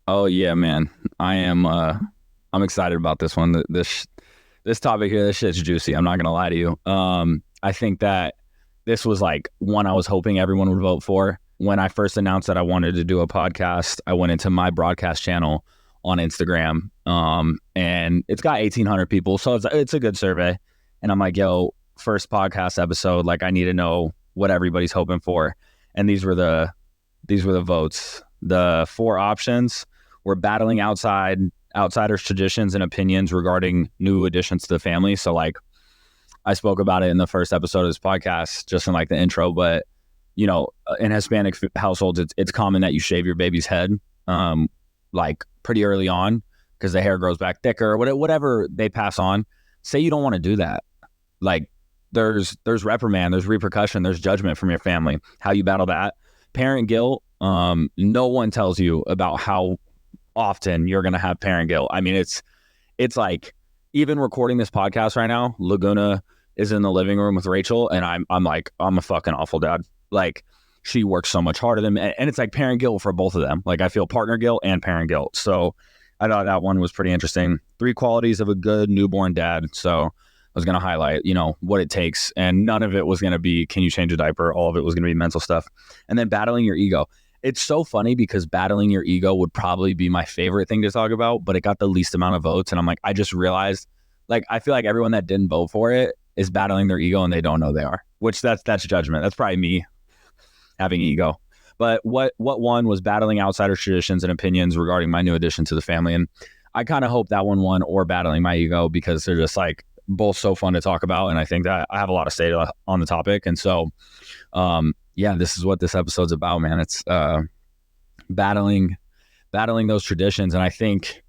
Oh yeah, man. I'm excited about this one. This topic here, this shit's juicy. I'm not gonna lie to you. I think that this was like one I was hoping everyone would vote for. When I first announced that I wanted to do a podcast, I went into my broadcast channel on Instagram. And it's got 1,800 people, so it's a good survey. And I'm like, yo, first podcast episode, like I need to know what everybody's hoping for. And these were the votes. The four options were battling outsiders' traditions and opinions regarding new additions to the family. So like I spoke about it in the first episode of this podcast, just in like the intro, but in Hispanic households, it's common that you shave your baby's head, like pretty early on because the hair grows back thicker or whatever they pass on. Say you don't want to do that. Like there's reprimand, there's repercussion, there's judgment from your family. How you battle that. Parent guilt, no one tells you about how often you're going to have parent guilt. I mean, it's like even recording this podcast right now, Laguna is in the living room with Rachel, and I'm like, I'm a fucking awful dad. Like she works so much harder than me, and it's like parent guilt for both of them. Like I feel partner guilt and parent guilt. So I thought that one was pretty interesting. 3 qualities of a good newborn dad. So I was going to highlight, what it takes, and none of it was going to be, can you change a diaper? All of it was going to be mental stuff. And then battling your ego. It's so funny because battling your ego would probably be my favorite thing to talk about, but it got the least amount of votes. And I'm like, I just realized, like, I feel like everyone that didn't vote for it is battling their ego and they don't know they are, which that's judgment. That's probably me having ego. But what won was battling outsiders' traditions and opinions regarding my new addition to the family. And I kind of hope that one won, or battling my ego, because they're just like both so fun to talk about. And I think that I have a lot to say on the topic. And so, yeah, this is what this episode's about, man. It's battling those traditions. And I think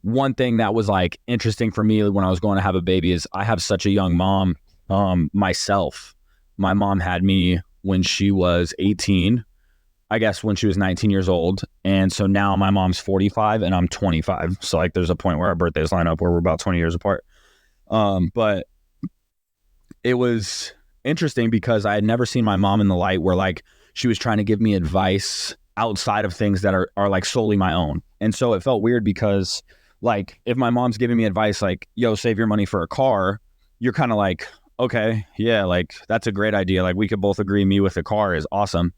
one thing that was like interesting for me when I was going to have a baby is I have such a young mom myself. My mom had me when she was 18, I guess when she was 19 years old. And so now my mom's 45 and I'm 25. So like there's a point where our birthdays line up where we're about 20 years apart. But it was interesting because I had never seen my mom in the light where like she was trying to give me advice outside of things that are like solely my own. And so it felt weird because like if my mom's giving me advice like, yo, save your money for a car, you're kind of like, okay, yeah, like that's a great idea. Like we could both agree me with a car is awesome.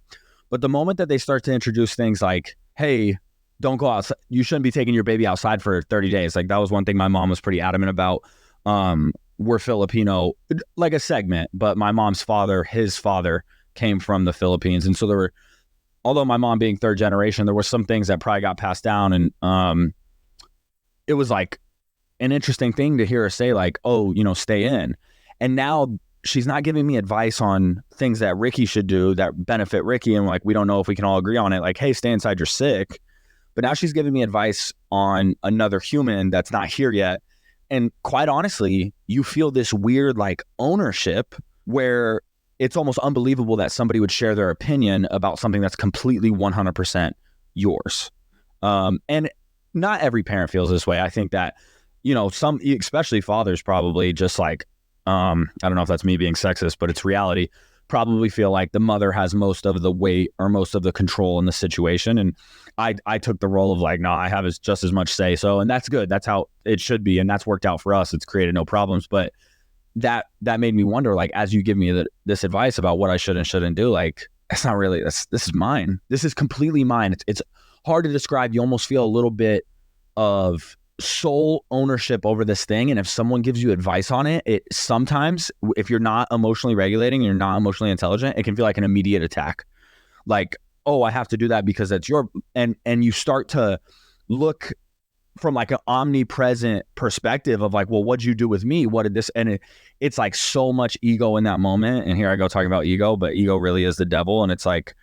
But the moment that they start to introduce things like, hey, don't go outside, you shouldn't be taking your baby outside for 30 days. Like that was one thing my mom was pretty adamant about. We're Filipino, like a segment, but my mom's father, his father came from the Philippines. And so although my mom being third generation, there were some things that probably got passed down. And it was like an interesting thing to hear her say like, oh, stay in. And now she's not giving me advice on things that Ricky should do that benefit Ricky. And like, we don't know if we can all agree on it. Like, hey, stay inside, you're sick. But now she's giving me advice on another human that's not here yet. And quite honestly, you feel this weird like ownership where it's almost unbelievable that somebody would share their opinion about something that's completely 100% yours. And not every parent feels this way. I think that, some, especially fathers probably just like, I don't know if that's me being sexist, but it's reality, probably feel like the mother has most of the weight or most of the control in the situation. And I took the role of like, no, I have just as much say so. And that's good. That's how it should be. And that's worked out for us. It's created no problems. But that made me wonder, like, as you give me this advice about what I should and shouldn't do, like, it's not really, this is mine. This is completely mine. It's hard to describe. You almost feel a little bit of sole ownership over this thing. And if someone gives you advice on it sometimes, if you're not emotionally regulating, you're not emotionally intelligent, it can feel like an immediate attack. Like, oh, I have to do that because that's and you start to look from like an omnipresent perspective of like, well, what'd you do with me? What did this? And it's like so much ego in that moment. And here I go talking about ego, but ego really is the devil. And it's like,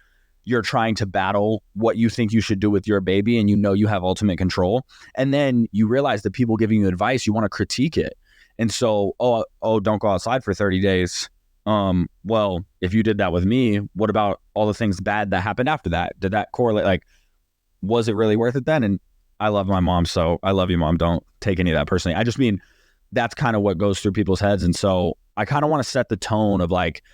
you're trying to battle what you think you should do with your baby, and you have ultimate control. And then you realize that people giving you advice, you want to critique it. And so, oh, don't go outside for 30 days. Well, if you did that with me, what about all the things bad that happened after that? Did that correlate? Like, was it really worth it then? And I love my mom, so I love you, Mom. Don't take any of that personally. I just mean that's kind of what goes through people's heads. And so I kind of want to set the tone of like,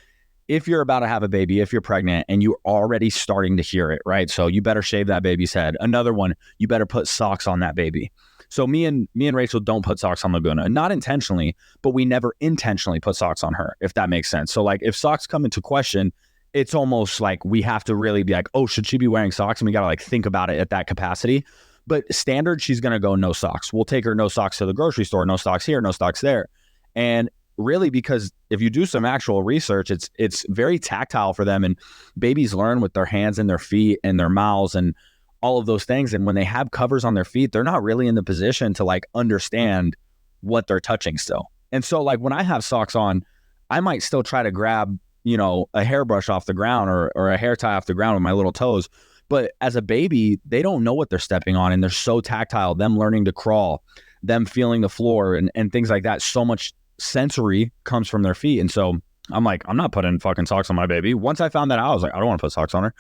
if you're about to have a baby, if you're pregnant and you're already starting to hear it, right? So you better shave that baby's head. Another one, you better put socks on that baby. So me and Rachel don't put socks on Laguna, not intentionally, but we never intentionally put socks on her, if that makes sense. So like if socks come into question, it's almost like we have to really be like, oh, should she be wearing socks? And we got to like think about it at that capacity. But standard, she's going to go no socks. We'll take her no socks to the grocery store, no socks here, no socks there. And really, because if you do some actual research, it's very tactile for them. And babies learn with their hands and their feet and their mouths and all of those things. And when they have covers on their feet, they're not really in the position to like understand what they're touching still. And so like when I have socks on, I might still try to grab, a hairbrush off the ground or a hair tie off the ground with my little toes. But as a baby, they don't know what they're stepping on, and they're so tactile, them learning to crawl, them feeling the floor and things like that. So much sensory comes from their feet. And so I'm like, I'm not putting fucking socks on my baby. Once I found that out, I was like, I don't want to put socks on her.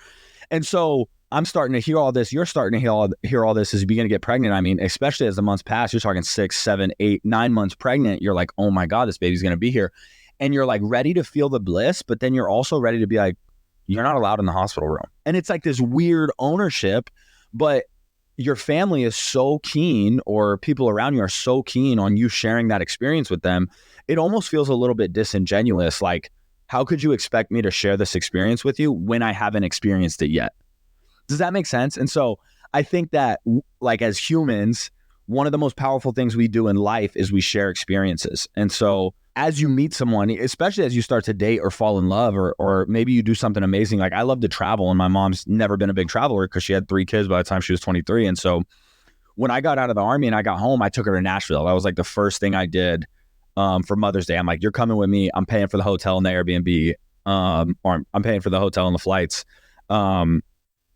And so I'm starting to hear all this. You're starting to hear all this as you begin to get pregnant. I mean, especially as the months pass, you're talking 6, 7, 8, 9 months pregnant. You're like, oh my God, this baby's going to be here. And you're like ready to feel the bliss, but then you're also ready to be like, you're not allowed in the hospital room. And it's like this weird ownership, but your family is so keen, or people around you are so keen on you sharing that experience with them. It almost feels a little bit disingenuous. Like, how could you expect me to share this experience with you when I haven't experienced it yet? Does that make sense? And so I think that like as humans, one of the most powerful things we do in life is we share experiences. And so as you meet someone, especially as you start to date or fall in love, or maybe you do something amazing. Like I love to travel, and my mom's never been a big traveler because she had 3 kids by the time she was 23. And so when I got out of the Army and I got home, I took her to Nashville. That was like the first thing I did for Mother's Day. I'm like, you're coming with me. I'm paying for the hotel and the Airbnb, or I'm paying for the hotel and the flights. And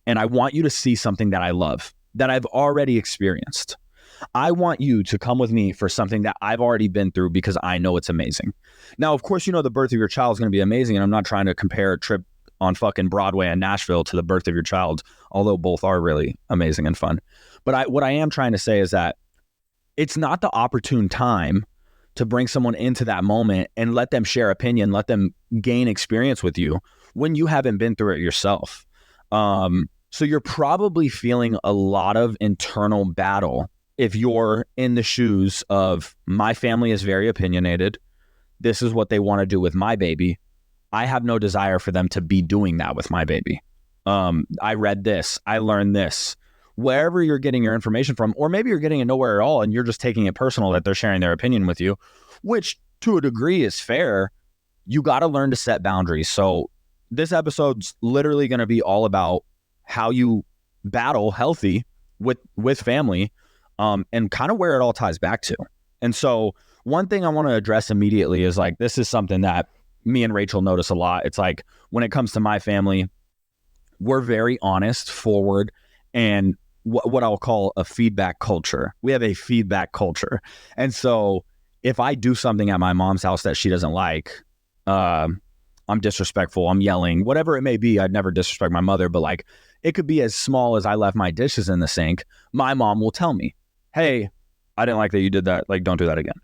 I want you to see something that I love, that I've already experienced. I want you to come with me for something that I've already been through because I know it's amazing. Now, of course, the birth of your child is going to be amazing. And I'm not trying to compare a trip on fucking Broadway and Nashville to the birth of your child, although both are really amazing and fun. But what I am trying to say is that it's not the opportune time to bring someone into that moment and let them share opinion, let them gain experience with you when you haven't been through it yourself. So you're probably feeling a lot of internal battle if you're in the shoes of, my family is very opinionated. This is what they want to do with my baby. I have no desire for them to be doing that with my baby. I read this. I learned this. Wherever you're getting your information from, or maybe you're getting it nowhere at all and you're just taking it personal that they're sharing their opinion with you, which to a degree is fair. You got to learn to set boundaries. So this episode's literally going to be all about how you battle healthy with family, and kind of where it all ties back to. And so one thing I want to address immediately is like, this is something that me and Rachel notice a lot. It's like, when it comes to my family, we're very honest, forward, and what I'll call a feedback culture. We have a feedback culture. And so if I do something at my mom's house that she doesn't like, I'm disrespectful, I'm yelling, whatever it may be. I'd never disrespect my mother, but like, it could be as small as I left my dishes in the sink. My mom will tell me, hey, I didn't like that you did that. Like, don't do that again.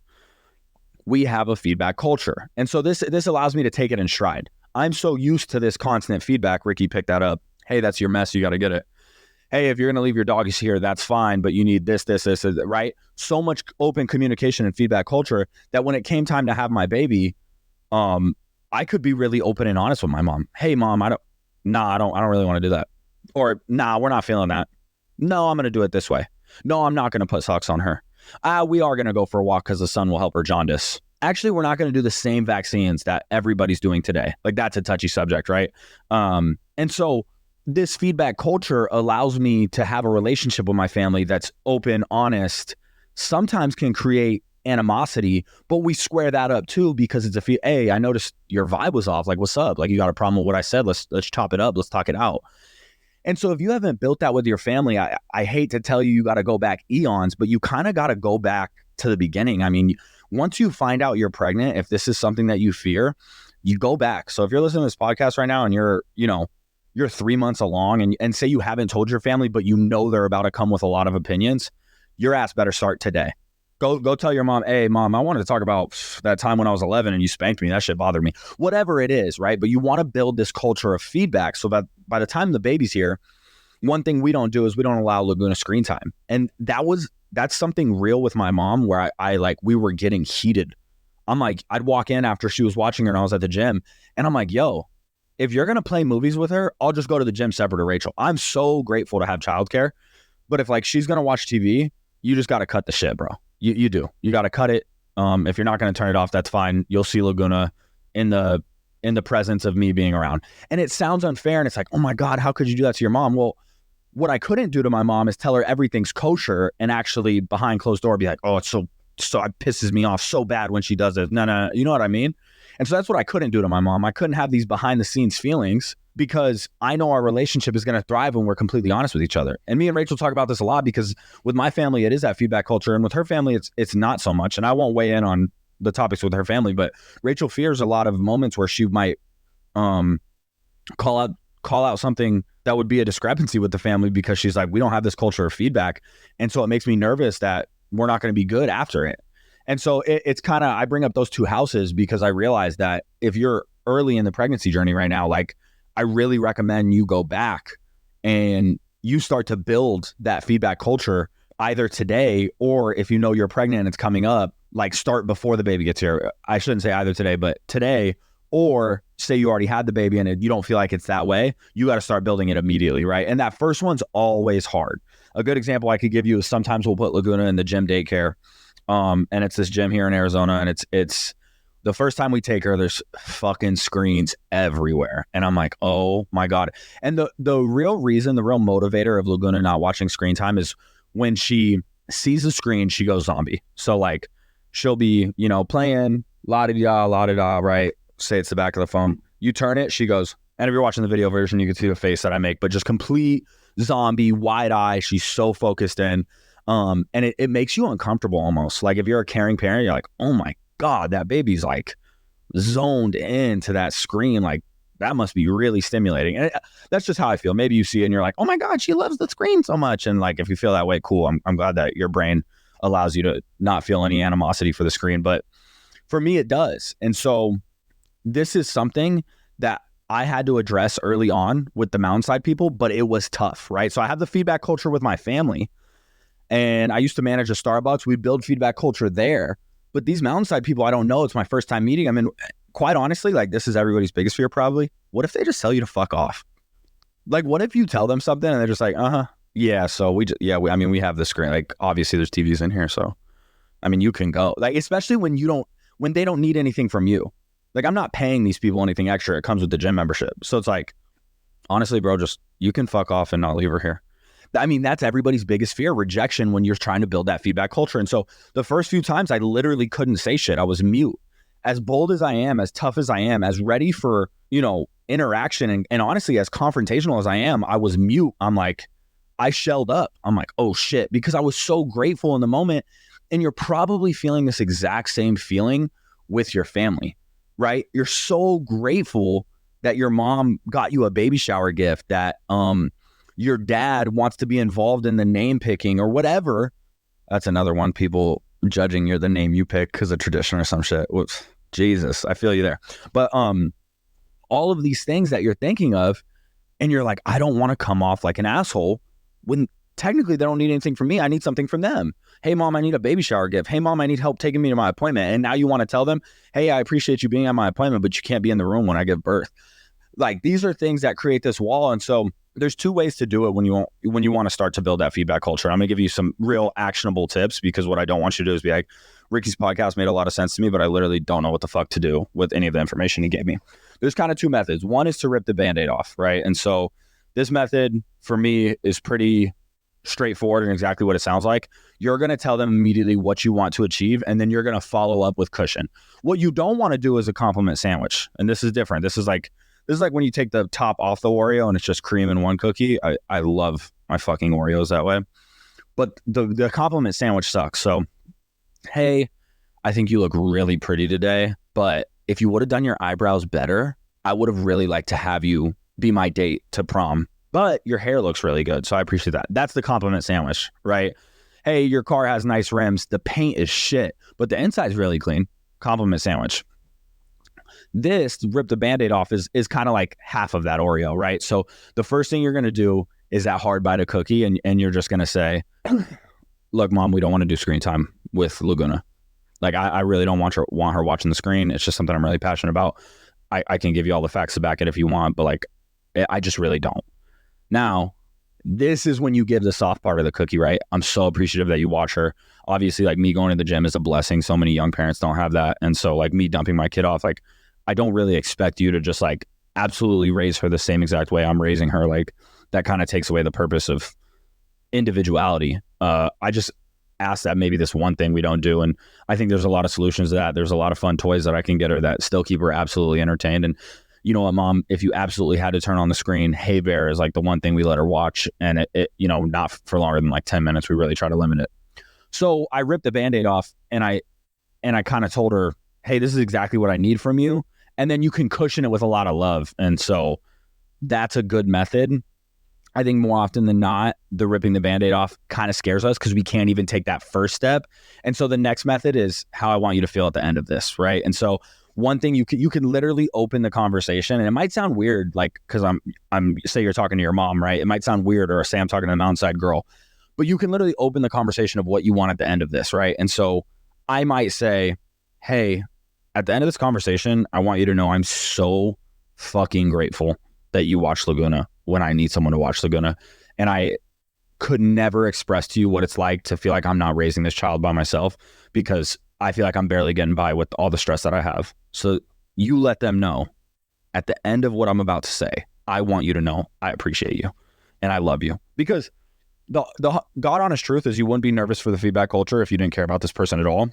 We have a feedback culture. And so this allows me to take it in stride. I'm so used to this constant feedback. Ricky picked that up. Hey, that's your mess. You got to get it. Hey, if you're going to leave your doggies here, that's fine, but you need this, right? So much open communication and feedback culture that when it came time to have my baby, I could be really open and honest with my mom. Hey, mom, I don't really want to do that. Or, nah, we're not feeling that. No, I'm going to do it this way. No, I'm not going to put socks on her. We are going to go for a walk because the sun will help her jaundice. Actually, we're not going to do the same vaccines that everybody's doing today. Like, that's a touchy subject, right? And so this feedback culture allows me to have a relationship with my family that's open, honest, sometimes can create animosity, but we square that up too, because it's hey, I noticed your vibe was off. Like, what's up? Like, you got a problem with what I said. Let's chop it up. Let's talk it out. And so if you haven't built that with your family, I hate to tell you got to go back eons, but you kind of got to go back to the beginning. I mean, once you find out you're pregnant, if this is something that you fear, you go back. So if you're listening to this podcast right now and you're 3 months along and say you haven't told your family, but they're about to come with a lot of opinions, your ass better start today. Go tell your mom, hey, mom, I wanted to talk about that time when I was 11 and you spanked me. That shit bothered me. Whatever it is, right? But you want to build this culture of feedback so that by the time the baby's here, one thing we don't do is we don't allow Laguna screen time. And that's something real with my mom where I like, we were getting heated. I'm like, I'd walk in after she was watching her and I was at the gym and I'm like, yo, if you're going to play movies with her, I'll just go to the gym separate to Rachel. I'm so grateful to have childcare. But if like she's going to watch TV, you just got to cut the shit, bro. You do. You got to cut it. If you're not going to turn it off, that's fine. You'll see Laguna in the presence of me being around. And it sounds unfair. And it's like, oh my God, how could you do that to your mom? Well, what I couldn't do to my mom is tell her everything's kosher and actually behind closed door be like, oh, it's so it pisses me off so bad when she does it. No. You know what I mean? And so that's what I couldn't do to my mom. I couldn't have these behind the scenes feelings because I know our relationship is going to thrive when we're completely honest with each other. And me and Rachel talk about this a lot because with my family, it is that feedback culture. And with her family, it's not so much. And I won't weigh in on the topics with her family, but Rachel fears a lot of moments where she might call out something that would be a discrepancy with the family because she's like, we don't have this culture of feedback. And so it makes me nervous that we're not going to be good after it. And so it's kind of, I bring up those two houses because I realize that if you're early in the pregnancy journey right now, like I really recommend you go back and you start to build that feedback culture either today or if you know you're pregnant and it's coming up, like start before the baby gets here. I shouldn't say either today, but today, or say you already had the baby and you don't feel like it's that way, you got to start building it immediately, right? And that first one's always hard. A good example I could give you is sometimes we'll put Laguna in the gym daycare. And it's this gym here in Arizona and it's the first time we take her, there's fucking screens everywhere. And I'm like, oh my God. And the real reason, the real motivator of Laguna not watching screen time is when she sees the screen, she goes zombie. So like she'll be, playing la-di-da, right? Say it's the back of the phone. You turn it, she goes, and if you're watching the video version, you can see the face that I make, but just complete zombie, wide eye. She's so focused in. And it makes you uncomfortable almost. Like if you're a caring parent, you're like, oh my God, that baby's like zoned into that screen. Like that must be really stimulating. And that's just how I feel. Maybe you see it and you're like, oh my God, she loves the screen so much. And like, if you feel that way, cool. I'm glad that your brain allows you to not feel any animosity for the screen. But for me, it does. And so this is something that I had to address early on with the Mountainside people, but it was tough, right? So I have the feedback culture with my family. And I used to manage a Starbucks. We build feedback culture there. But these Mountainside people, I don't know. It's my first time meeting them. And quite honestly, like this is everybody's biggest fear probably. What if they just tell you to fuck off? Like what if you tell them something and they're just like, yeah, so we have the screen. Like obviously there's TVs in here. So, I mean, you can go. Like, especially when they don't need anything from you. Like I'm not paying these people anything extra. It comes with the gym membership. So it's like, honestly, bro, just you can fuck off and not leave her here. I mean, that's everybody's biggest fear, rejection when you're trying to build that feedback culture. And so the first few times I literally couldn't say shit. I was mute. As bold as I am, as tough as I am, as ready for, interaction and honestly, as confrontational as I am, I was mute. I'm like, I shelled up. I'm like, oh shit, because I was so grateful in the moment. And you're probably feeling this exact same feeling with your family, right? You're so grateful that your mom got you a baby shower gift, that, your dad wants to be involved in the name picking or whatever. That's another one. People judging you're the name you pick because of tradition or some shit. Whoops. Jesus, I feel you there. But all of these things that you're thinking of and you're like, I don't want to come off like an asshole when technically they don't need anything from me. I need something from them. Hey, mom, I need a baby shower gift. Hey, mom, I need help taking me to my appointment. And now you want to tell them, hey, I appreciate you being at my appointment, but you can't be in the room when I give birth. Like these are things that create this wall. And so there's two ways to do it when you want to start to build that feedback culture. I'm going to give you some real actionable tips because what I don't want you to do is be like, Ricky's podcast made a lot of sense to me, but I literally don't know what the fuck to do with any of the information he gave me. There's kind of two methods. One is to rip the Band-Aid off, right? And so this method for me is pretty straightforward and exactly what it sounds like. You're going to tell them immediately what you want to achieve, and then you're going to follow up with cushion. What you don't want to do is a compliment sandwich. And this is different. This is like when you take the top off the Oreo and it's just cream in one cookie. I love my fucking Oreos that way. But the compliment sandwich sucks. So, hey, I think you look really pretty today, but if you would have done your eyebrows better, I would have really liked to have you be my date to prom. But your hair looks really good, so I appreciate that. That's the compliment sandwich, right? hey, your car has nice rims. The paint is shit, but the inside's really clean. Compliment sandwich. This rip the Band-Aid off is kind of like half of that Oreo, right? So the first thing you're going to do is that hard bite of cookie, and you're just going to say, look, Mom, we don't want to do screen time with Laguna. Like, I really don't want her watching the screen. It's just something I'm really passionate about. I can give you all the facts to back it if you want, but like, I just really don't. Now, this is when you give the soft part of the cookie, right? I'm so appreciative that you watch her. Obviously, like, me going to the gym is a blessing. So many young parents don't have that. And so like me dumping my kid off, like, I don't really expect you to just like absolutely raise her the same exact way I'm raising her. Like, that kind of takes away the purpose of individuality. I just ask that maybe this one thing we don't do. And I think there's a lot of solutions to that. There's a lot of fun toys that I can get her that still keep her absolutely entertained. And you know what, Mom, if you absolutely had to turn on the screen, Hey Bear is like the one thing we let her watch. And it you know, not for longer than like 10 minutes. We really try to limit it. So I ripped the Band-Aid off and I kind of told her, hey, this is exactly what I need from you. And then you can cushion it with a lot of love. And so that's a good method. I think more often than not, the ripping the Band-Aid off kind of scares us because we can't even take that first step. And so the next method is how I want you to feel at the end of this, right? And so one thing you can literally open the conversation, and it might sound weird, like, because I'm say you're talking to your mom, right? It might sound weird, or say I'm talking to a Mountainside girl, but you can literally open the conversation of what you want at the end of this, right? And so I might say, hey, at the end of this conversation, I want you to know I'm so fucking grateful that you watch Laguna when I need someone to watch Laguna. And I could never express to you what it's like to feel like I'm not raising this child by myself, because I feel like I'm barely getting by with all the stress that I have. So you let them know at the end of what I'm about to say, I want you to know I appreciate you and I love you. Because the God honest truth is you wouldn't be nervous for the feedback culture if you didn't care about this person at all.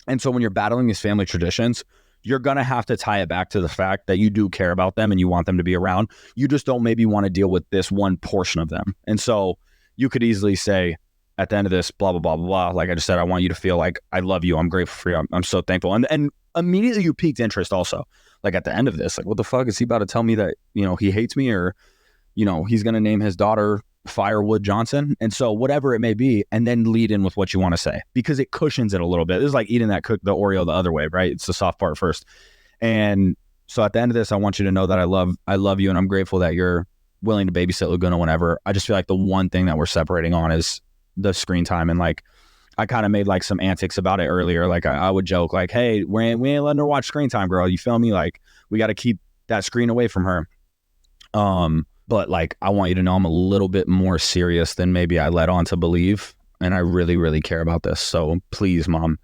And so when you're battling these family traditions, you're going to have to tie it back to the fact that you do care about them and you want them to be around. You just don't maybe want to deal with this one portion of them. And so you could easily say at the end of this, blah, blah, blah, blah, blah. Like I just said, I want you to feel like I love you. I'm grateful for you. I'm so thankful. And immediately you piqued interest also. Like at the end of this, like, what the fuck is he about to tell me that, you know, he hates me, or, you know, he's going to name his daughter Firewood Johnson. And so whatever it may be, and then lead in with what you want to say, because it cushions it a little bit. This is like eating the Oreo the other way, right? It's the soft part first. And so at the end of this, I want you to know that I love you, and I'm grateful that you're willing to babysit Laguna whenever. I just feel like the one thing that we're separating on is the screen time. And like, I kind of made like some antics about it earlier. Like I would joke like, hey, we ain't letting her watch screen time, girl. You feel me? Like, we got to keep that screen away from her. But like, I want you to know I'm a little bit more serious than maybe I led on to believe. And I really, really care about this. So please, Mom,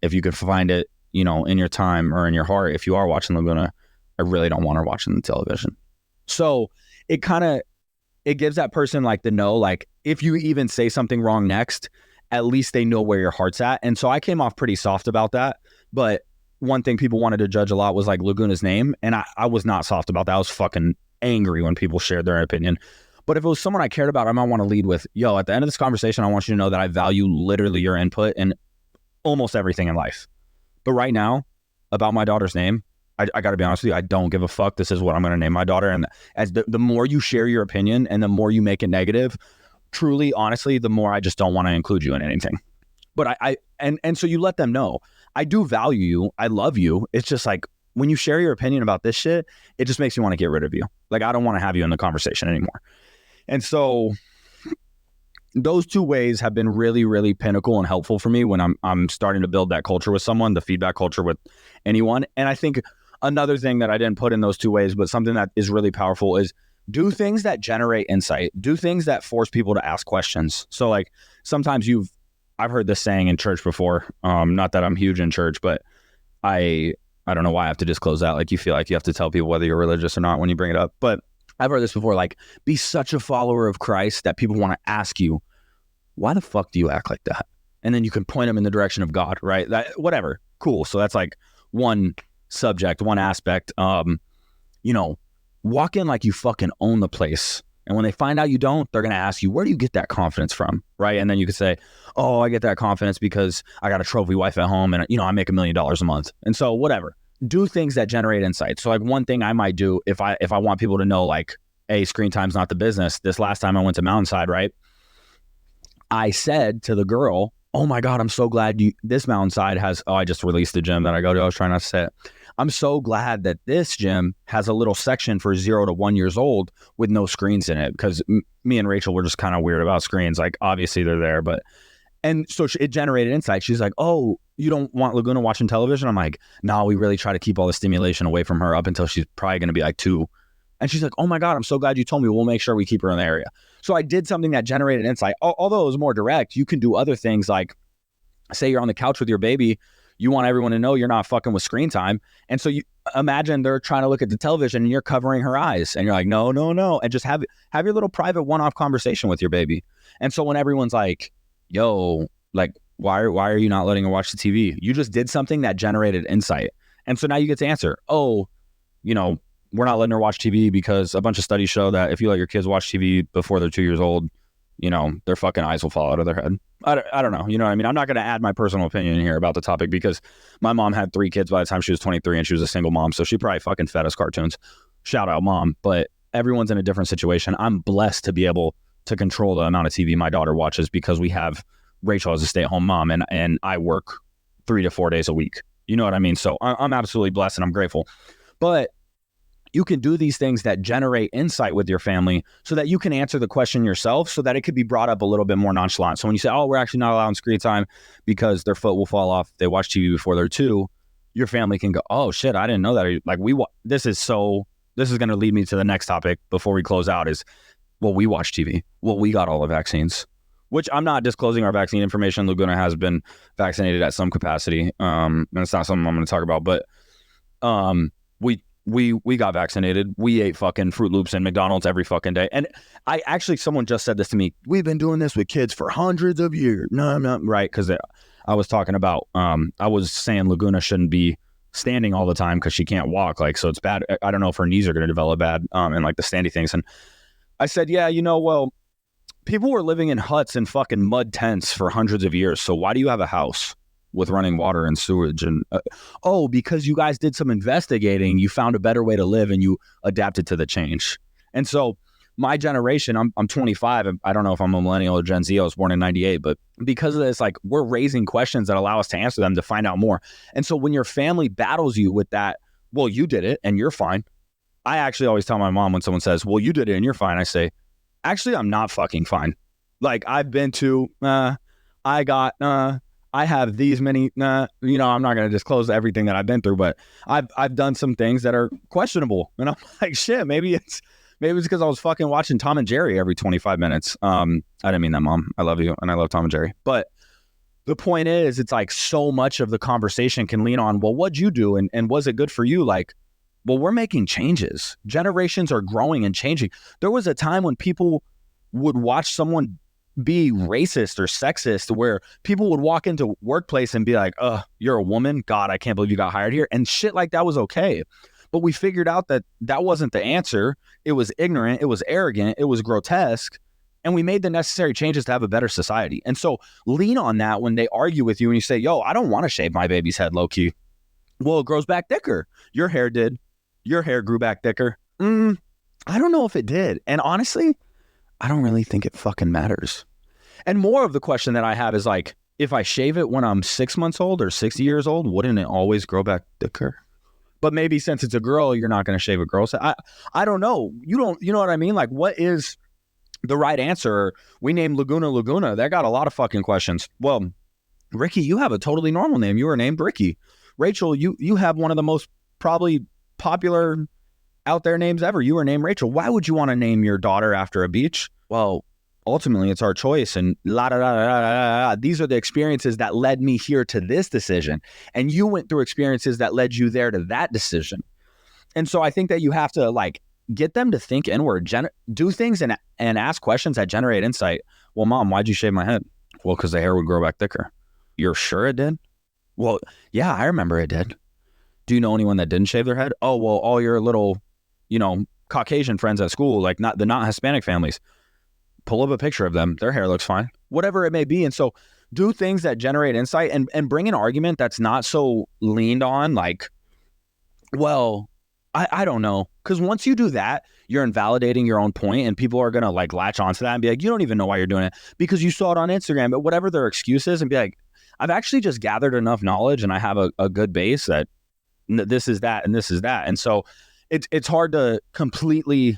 if you could find it, you know, in your time or in your heart, if you are watching Laguna, I really don't want her watching the television. So it gives that person like the no, like if you even say something wrong next, at least they know where your heart's at. And so I came off pretty soft about that. But one thing people wanted to judge a lot was like Laguna's name. And I was not soft about that. I was fucking angry when people shared their opinion. But if it was someone I cared about, I might want to lead with, yo, at the end of this conversation, I want you to know that I value literally your input in almost everything in life. But right now, about my daughter's name, I got to be honest with you, I don't give a fuck. This is what I'm going to name my daughter. And as the more you share your opinion and the more you make it negative, truly, honestly, the more I just don't want to include you in anything. But and so you let them know, I do value you. I love you. It's just like, when you share your opinion about this shit, it just makes me want to get rid of you. Like, I don't want to have you in the conversation anymore. And so those two ways have been really, really pinnacle and helpful for me when I'm starting to build that culture with someone, the feedback culture with anyone. And I think another thing that I didn't put in those two ways, but something that is really powerful, is do things that generate insight. Do things that force people to ask questions. So like, sometimes I've heard this saying in church before. Not that I'm huge in church, but I don't know why I have to disclose that. Like, you feel like you have to tell people whether you're religious or not when you bring it up. But I've heard this before, like, be such a follower of Christ that people want to ask you, why the fuck do you act like that? And then you can point them in the direction of God, right? That, whatever. Cool. So that's like one subject, one aspect. You know, walk in like you fucking own the place. And when they find out you don't, they're going to ask you, where do you get that confidence from? Right. And then you could say, oh, I get that confidence because I got a trophy wife at home and, you know, I make $1 million a month. And so whatever, do things that generate insight. So like, one thing I might do if I want people to know, like, hey, screen time's not the business. This last time I went to Mountainside, right? I said to the girl, oh my God, I'm so glad this mountainside has, I just released the gym that I go to. I was trying not to say it. I'm so glad that this gym has a little section for 0 to 1 years old with no screens in it, because me and Rachel were just kind of weird about screens. Like, obviously they're there, but, and so it generated insight. She's like, oh, you don't want Laguna watching television? I'm like, no, we really try to keep all the stimulation away from her up until she's probably going to be like 2. And she's like, oh my God, I'm so glad you told me. We'll make sure we keep her in the area. So I did something that generated insight. Although it was more direct, you can do other things like, say you're on the couch with your baby, you want everyone to know you're not fucking with screen time. And so you imagine they're trying to look at the television and you're covering her eyes and you're like, no. And just have your little private one-off conversation with your baby. And so when everyone's like, yo, like, why are you not letting her watch the TV? You just did something that generated insight. And so now you get to answer, oh, you know, we're not letting her watch TV because a bunch of studies show that if you let your kids watch TV before they're 2 years old, you know, their fucking eyes will fall out of their head. I don't know. You know what I mean? I'm not going to add my personal opinion here about the topic because my mom had 3 kids by the time she was 23 and she was a single mom. So she probably fucking fed us cartoons. Shout out, Mom. But everyone's in a different situation. I'm blessed to be able to control the amount of TV my daughter watches because we have Rachel as a stay-at-home mom and I work 3 to 4 days a week. You know what I mean? So I'm absolutely blessed and I'm grateful. But you can do these things that generate insight with your family so that you can answer the question yourself so that it could be brought up a little bit more nonchalant. So when you say, oh, we're actually not allowing screen time because their foot will fall off, they watch TV before they're 2, your family can go, oh shit, I didn't know that. Like this is going to lead me to the next topic before we close out is, well, we watch TV. Well, we got all the vaccines, which I'm not disclosing our vaccine information. Laguna has been vaccinated at some capacity. And it's not something I'm going to talk about, but we got vaccinated. We ate fucking Fruit Loops and McDonald's every fucking day. And someone just said this to me. We've been doing this with kids for hundreds of years. No, I'm not right. Cause I was talking about, I was saying Laguna shouldn't be standing all the time cause she can't walk. Like, so it's bad. I don't know if her knees are going to develop bad, and like the standy things. And I said, yeah, well, people were living in huts and fucking mud tents for hundreds of years. So why do you have a house with running water and sewage? And because you guys did some investigating, you found a better way to live and you adapted to the change. And so my generation, I'm 25. I don't know if I'm a millennial or Gen Z. I was born in 98, but because of this, like, we're raising questions that allow us to answer them to find out more. And so when your family battles you with that, well, you did it and you're fine. I actually always tell my mom when someone says, well, you did it and you're fine, I say, actually, I'm not fucking fine. Like, I've been to, I have these many, I'm not going to disclose everything that I've been through, but I've done some things that are questionable. And I'm like, shit, maybe it's because I was fucking watching Tom and Jerry every 25 minutes. I didn't mean that, Mom. I love you and I love Tom and Jerry. But the point is, it's like so much of the conversation can lean on, well, what'd you do? And was it good for you? Like, well, we're making changes. Generations are growing and changing. There was a time when people would watch someone be racist or sexist where people would walk into workplace and be like, you're a woman? God, I can't believe you got hired here. And shit like that was okay. But we figured out that that wasn't the answer. It was ignorant. It was arrogant. It was grotesque. And we made the necessary changes to have a better society. And so lean on that when they argue with you and you say, yo, I don't want to shave my baby's head low key. Well, it grows back thicker. Your hair did. Your hair grew back thicker. I don't know if it did. And honestly, I don't really think it fucking matters. And more of the question that I have is like, if I shave it when I'm 6 months old or 60 years old, wouldn't it always grow back thicker? But maybe since it's a girl, you're not going to shave a girl's head. I don't know. You know what I mean? Like, what is the right answer? We named Laguna. That got a lot of fucking questions. Well, Ricky, you have a totally normal name. You were named Ricky. Rachel, you have one of the most probably popular out there names ever. You were named Rachel. Why would you want to name your daughter after a beach? Well, ultimately it's our choice, and these are the experiences that led me here to this decision. And you went through experiences that led you there to that decision. And so I think that you have to like get them to think inward, do things and ask questions that generate insight. Well, Mom, why'd you shave my head? Well, because the hair would grow back thicker. You're sure it did? Well, yeah, I remember it did. Do you know anyone that didn't shave their head? Oh, well, all your little, Caucasian friends at school, like not Hispanic families, pull up a picture of them. Their hair looks fine, whatever it may be. And so do things that generate insight and bring an argument that's not so leaned on like, well, I don't know. Because once you do that, you're invalidating your own point, and people are going to like latch onto that and be like, you don't even know why you're doing it because you saw it on Instagram, but whatever their excuse is, and be like, I've actually just gathered enough knowledge and I have a good base that this is that and this is that. And so it's hard to completely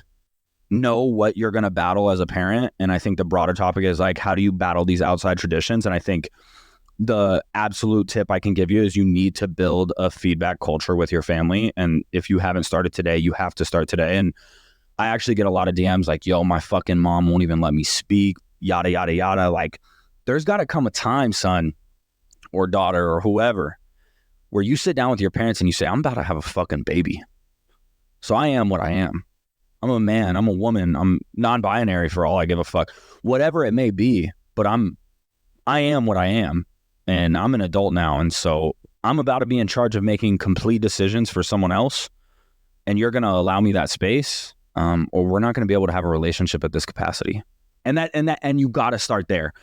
know what you're going to battle as a parent. And I think the broader topic is like, how do you battle these outside traditions? And I think the absolute tip I can give you is you need to build a feedback culture with your family. And if you haven't started today, you have to start today. And I actually get a lot of DMs like, yo, my fucking mom won't even let me speak, yada, yada, yada. Like, there's got to come a time, son or daughter or whoever, where you sit down with your parents and you say, I'm about to have a fucking baby. So I am what I am. I'm a man, I'm a woman, I'm non-binary for all I give a fuck, whatever it may be, but I am what I am, and I'm an adult now, and so I'm about to be in charge of making complete decisions for someone else, and you're going to allow me that space, or we're not going to be able to have a relationship at this capacity. And you got to start there.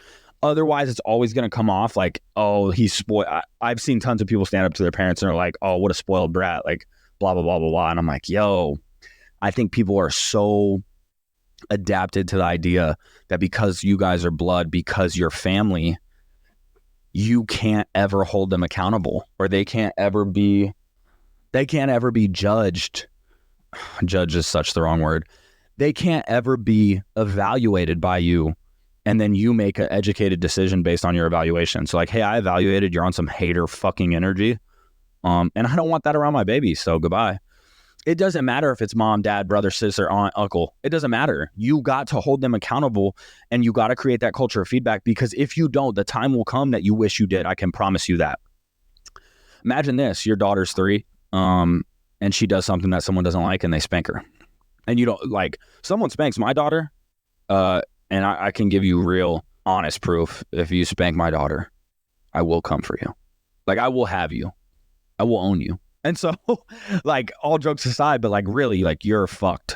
Otherwise, it's always going to come off like, oh, he's spoiled. I've seen tons of people stand up to their parents and are like, oh, what a spoiled brat, like blah, blah, blah, blah, blah. And I'm like, yo, I think people are so adapted to the idea that because you guys are blood, because you're family, you can't ever hold them accountable, or they can't ever be judged. Judge is such the wrong word. They can't ever be evaluated by you, and then you make an educated decision based on your evaluation. So like, hey, I evaluated, you're on some hater fucking energy. And I don't want that around my baby. So goodbye. It doesn't matter if it's mom, dad, brother, sister, aunt, uncle. It doesn't matter. You got to hold them accountable, and you got to create that culture of feedback, because if you don't, the time will come that you wish you did. I can promise you that. Imagine this. Your daughter's 3, and she does something that someone doesn't like, and they spank her. And you don't like, someone spanks my daughter, and I can give you real honest proof. If you spank my daughter, I will come for you. Like, I will have you. I will own you. And so, like, all jokes aside, but like, really, like, you're fucked.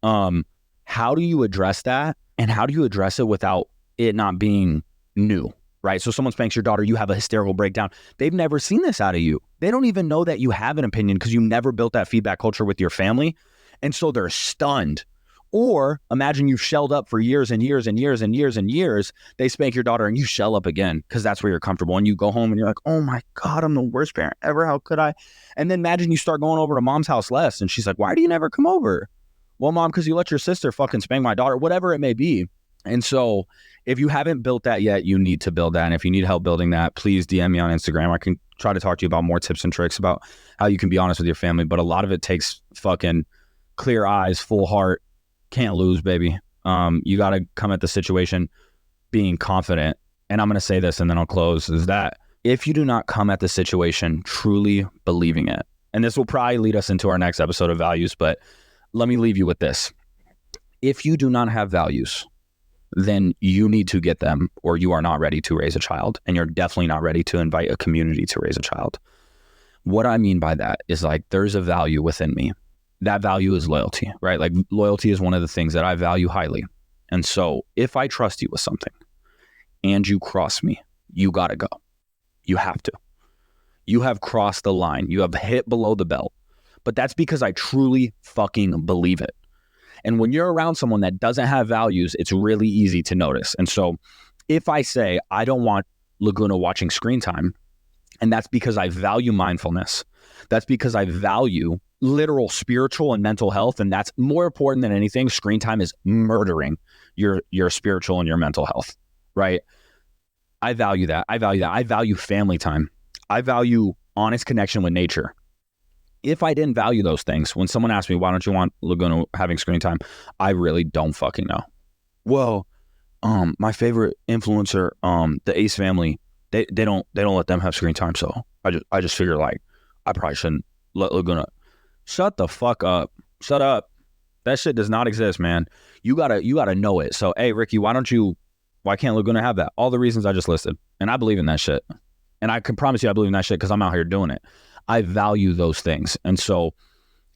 How do you address that? And how do you address it without it not being new, right? So someone spanks your daughter, you have a hysterical breakdown. They've never seen this out of you. They don't even know that you have an opinion because you never built that feedback culture with your family. And so they're stunned. Or imagine you've shelled up for years and years and years and years and years. They spank your daughter and you shell up again because that's where you're comfortable. And you go home and you're like, oh my God, I'm the worst parent ever. How could I? And then imagine you start going over to mom's house less. And she's like, why do you never come over? Well, mom, because you let your sister fucking spank my daughter, whatever it may be. And so if you haven't built that yet, you need to build that. And if you need help building that, please DM me on Instagram. I can try to talk to you about more tips and tricks about how you can be honest with your family. But a lot of it takes fucking clear eyes, full heart. Can't lose, baby. You got to come at the situation being confident. And I'm going to say this and then I'll close, is that if you do not come at the situation truly believing it, and this will probably lead us into our next episode of values, but let me leave you with this. If you do not have values, then you need to get them, or you are not ready to raise a child, and you're definitely not ready to invite a community to raise a child. What I mean by that is, like, there's a value within me. That value is loyalty, right? Like, loyalty is one of the things that I value highly. And so if I trust you with something and you cross me, you got to go. You have to. You have crossed the line. You have hit below the belt. But that's because I truly fucking believe it. And when you're around someone that doesn't have values, it's really easy to notice. And so if I say I don't want Laguna watching screen time, and that's because I value mindfulness, that's because I value literal spiritual and mental health, and that's more important than anything. Screen time is murdering your spiritual and your mental health, right? I value that. I value family time. I value honest connection with nature. If I didn't value those things, when someone asks me, why don't you want Laguna having screen time? I really don't fucking know. Well, my favorite influencer, the Ace family, they don't let them have screen time. So I just figure, like, I probably shouldn't let Laguna. Shut the fuck up. Shut up. That shit does not exist, man. You gotta know it. So, hey, Ricky, why can't Laguna have that? All the reasons I just listed. And I believe in that shit. And I can promise you I believe in that shit because I'm out here doing it. I value those things. And so,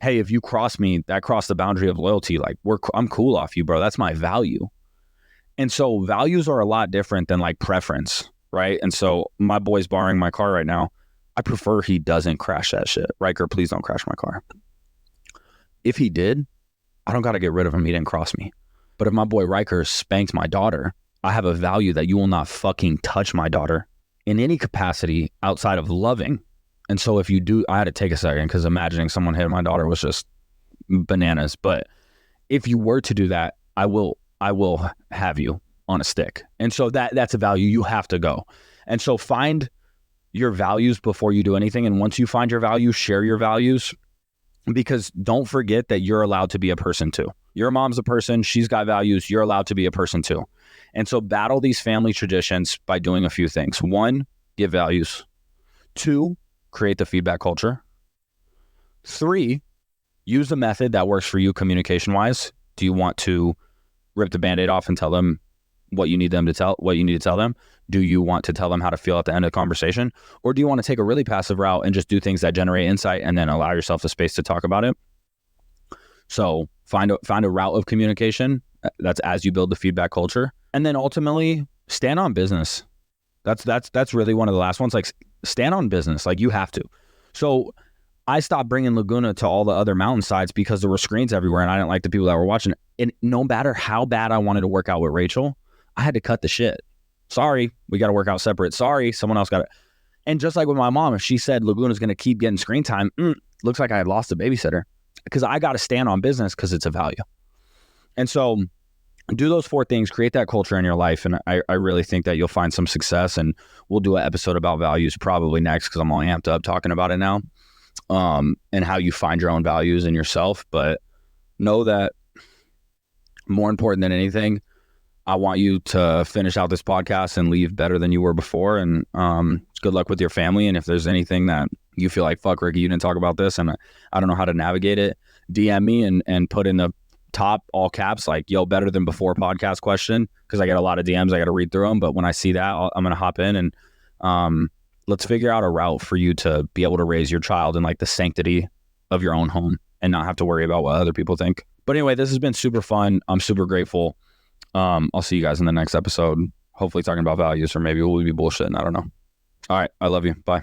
hey, if you cross me, that crossed the boundary of loyalty. Like, I'm cool off you, bro. That's my value. And so values are a lot different than, like, preference, right? And so my boy's borrowing my car right now. I prefer he doesn't crash that shit. Riker, please don't crash my car. If he did, I don't got to get rid of him. He didn't cross me. But if my boy Riker spanked my daughter, I have a value that you will not fucking touch my daughter in any capacity outside of loving. And so if you do, I had to take a second because imagining someone hit my daughter was just bananas. But if you were to do that, I will have you on a stick. And so that's a value. You have to go. And so find your values before you do anything. And once you find your values, share your values, because don't forget that you're allowed to be a person too. Your mom's a person. She's got values. You're allowed to be a person too. And so battle these family traditions by doing a few things. 1, give values. 2, create the feedback culture. 3, use the method that works for you communication-wise. Do you want to rip the Band-Aid off and tell them what you need to tell them? Do you want to tell them how to feel at the end of the conversation? Or do you want to take a really passive route and just do things that generate insight and then allow yourself the space to talk about it? So find a route of communication that's as you build the feedback culture. And then ultimately stand on business. That's really one of the last ones. Like, stand on business. Like, you have to. So I stopped bringing Laguna to all the other mountainsides because there were screens everywhere and I didn't like the people that were watching. And no matter how bad I wanted to work out with Rachel, I had to cut the shit. Sorry, we got to work out separate. Sorry, someone else got it. And just like with my mom, if she said Laguna's going to keep getting screen time, looks like I had lost a babysitter, because I got to stand on business because it's a value. And so do those 4 things, create that culture in your life. And I really think that you'll find some success, and we'll do an episode about values probably next, because I'm all amped up talking about it now, and how you find your own values in yourself. But know that more important than anything, I want you to finish out this podcast and leave better than you were before. And good luck with your family. And if there's anything that you feel like, fuck, Ricky, you didn't talk about this and I don't know how to navigate it, DM me and put in the top all caps, like, yo, better than before podcast question, because I get a lot of DMs. I got to read through them. But when I see that, I'm going to hop in and let's figure out a route for you to be able to raise your child in like the sanctity of your own home and not have to worry about what other people think. But anyway, this has been super fun. I'm super grateful. I'll see you guys in the next episode, hopefully talking about values, or maybe we'll be bullshitting. I don't know. All right. I love you. Bye.